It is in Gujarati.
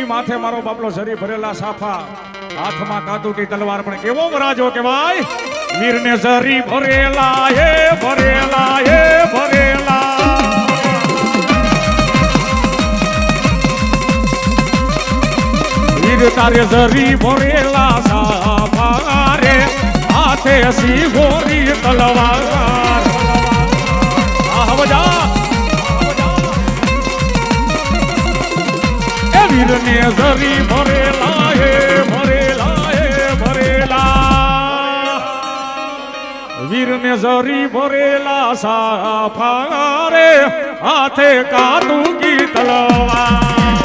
માથે મારો બાપલો શરીર ભરેલા સાફા હાથમાં કાતુટી તલવાર પણ કેવો મરાજો કહેવાય વીરને શરીર ભરેલા હે ભરેલા હે ભરેલા વીર તારે શરીર ભરેલા સાફા રે હાથે સિંહોરી તલવાર આવજા વીરને શરીર ભરેલા હે ભરેલા હે ભરેલા વીરને શરીર ભરેલા સાફા રે હાથે કાતુકી તલવાર